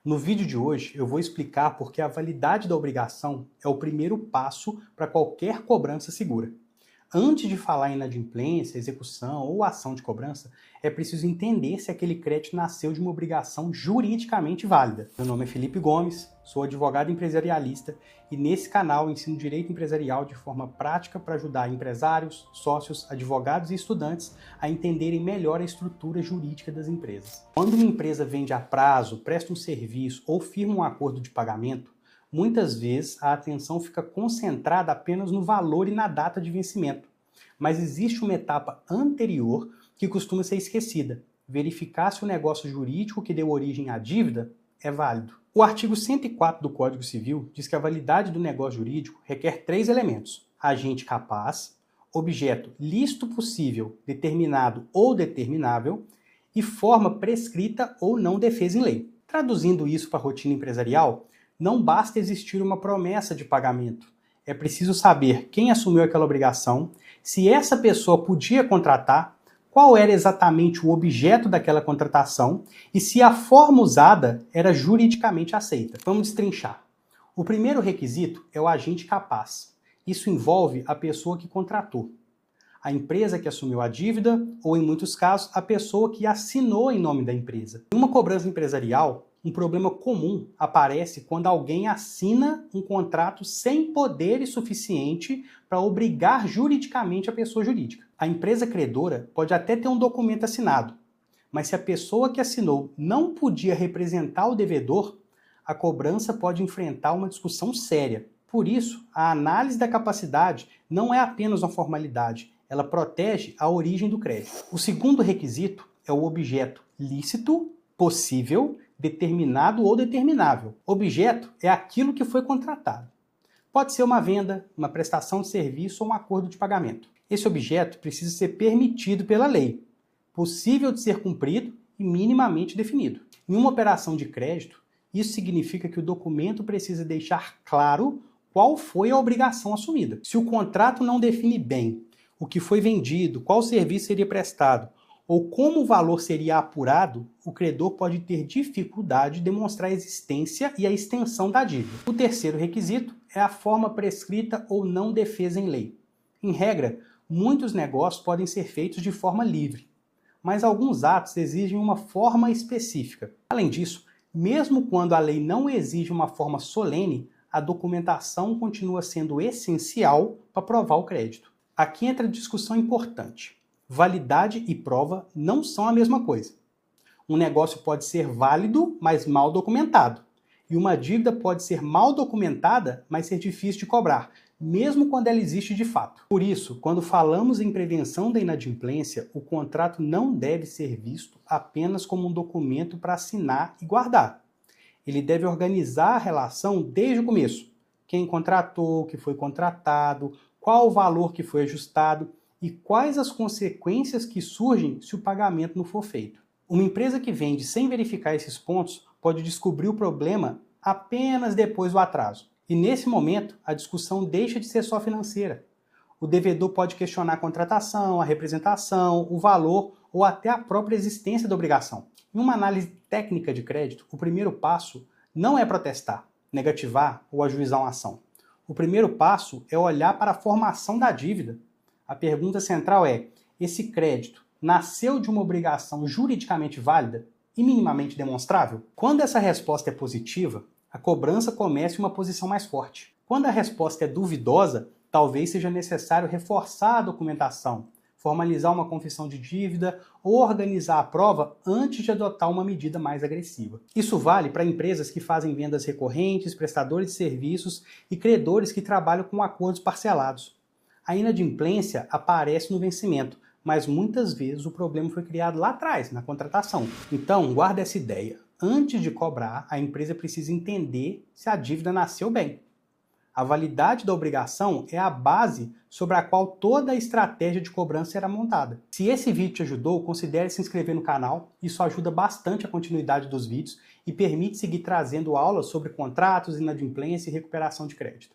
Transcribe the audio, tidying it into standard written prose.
No vídeo de hoje, eu vou explicar por que a validade da obrigação é o primeiro passo para qualquer cobrança segura. Antes de falar em inadimplência, execução ou ação de cobrança, é preciso entender se aquele crédito nasceu de uma obrigação juridicamente válida. Meu nome é Felipe Gomes, sou advogado empresarialista e nesse canal eu ensino direito empresarial de forma prática para ajudar empresários, sócios, advogados e estudantes a entenderem melhor a estrutura jurídica das empresas. Quando uma empresa vende a prazo, presta um serviço ou firma um acordo de pagamento, muitas vezes a atenção fica concentrada apenas no valor e na data de vencimento. Mas existe uma etapa anterior que costuma ser esquecida: verificar se o negócio jurídico que deu origem à dívida é válido. O artigo 104 do Código Civil diz que a validade do negócio jurídico requer 3 elementos: agente capaz, objeto lícito possível, determinado ou determinável e forma prescrita ou não defesa em lei. Traduzindo isso para a rotina empresarial, não basta existir uma promessa de pagamento. É preciso saber quem assumiu aquela obrigação, se essa pessoa podia contratar, qual era exatamente o objeto daquela contratação e se a forma usada era juridicamente aceita. Vamos destrinchar. O primeiro requisito é o agente capaz. Isso envolve a pessoa que contratou, a empresa que assumiu a dívida ou, em muitos casos, a pessoa que assinou em nome da empresa. Em uma cobrança empresarial, um problema comum aparece quando alguém assina um contrato sem poderes suficiente para obrigar juridicamente a pessoa jurídica. A empresa credora pode até ter um documento assinado, mas se a pessoa que assinou não podia representar o devedor, a cobrança pode enfrentar uma discussão séria. Por isso, a análise da capacidade não é apenas uma formalidade, ela protege a origem do crédito. O segundo requisito é o objeto lícito, possível, determinado ou determinável. Objeto é aquilo que foi contratado. Pode ser uma venda, uma prestação de serviço ou um acordo de pagamento. Esse objeto precisa ser permitido pela lei, possível de ser cumprido e minimamente definido. Em uma operação de crédito, isso significa que o documento precisa deixar claro qual foi a obrigação assumida. Se o contrato não define bem o que foi vendido, qual serviço seria prestado, ou como o valor seria apurado, o credor pode ter dificuldade de demonstrar a existência e a extensão da dívida. O terceiro requisito é a forma prescrita ou não defesa em lei. Em regra, muitos negócios podem ser feitos de forma livre, mas alguns atos exigem uma forma específica. Além disso, mesmo quando a lei não exige uma forma solene, a documentação continua sendo essencial para provar o crédito. Aqui entra a discussão importante. Validade e prova não são a mesma coisa. Um negócio pode ser válido, mas mal documentado. E uma dívida pode ser mal documentada, mas ser difícil de cobrar, mesmo quando ela existe de fato. Por isso, quando falamos em prevenção da inadimplência, o contrato não deve ser visto apenas como um documento para assinar e guardar. Ele deve organizar a relação desde o começo. Quem contratou, o que foi contratado, qual o valor que foi ajustado e quais as consequências que surgem se o pagamento não for feito. Uma empresa que vende sem verificar esses pontos pode descobrir o problema apenas depois do atraso. E nesse momento, a discussão deixa de ser só financeira. O devedor pode questionar a contratação, a representação, o valor ou até a própria existência da obrigação. Em uma análise técnica de crédito, o primeiro passo não é protestar, negativar ou ajuizar uma ação. O primeiro passo é olhar para a formação da dívida. A pergunta central é: esse crédito nasceu de uma obrigação juridicamente válida e minimamente demonstrável? Quando essa resposta é positiva, a cobrança começa em uma posição mais forte. Quando a resposta é duvidosa, talvez seja necessário reforçar a documentação, formalizar uma confissão de dívida ou organizar a prova antes de adotar uma medida mais agressiva. Isso vale para empresas que fazem vendas recorrentes, prestadores de serviços e credores que trabalham com acordos parcelados. A inadimplência aparece no vencimento, mas muitas vezes o problema foi criado lá atrás, na contratação. Então, guarda essa ideia. Antes de cobrar, a empresa precisa entender se a dívida nasceu bem. A validade da obrigação é a base sobre a qual toda a estratégia de cobrança será montada. Se esse vídeo te ajudou, considere se inscrever no canal. Isso ajuda bastante a continuidade dos vídeos e permite seguir trazendo aulas sobre contratos, inadimplência e recuperação de crédito.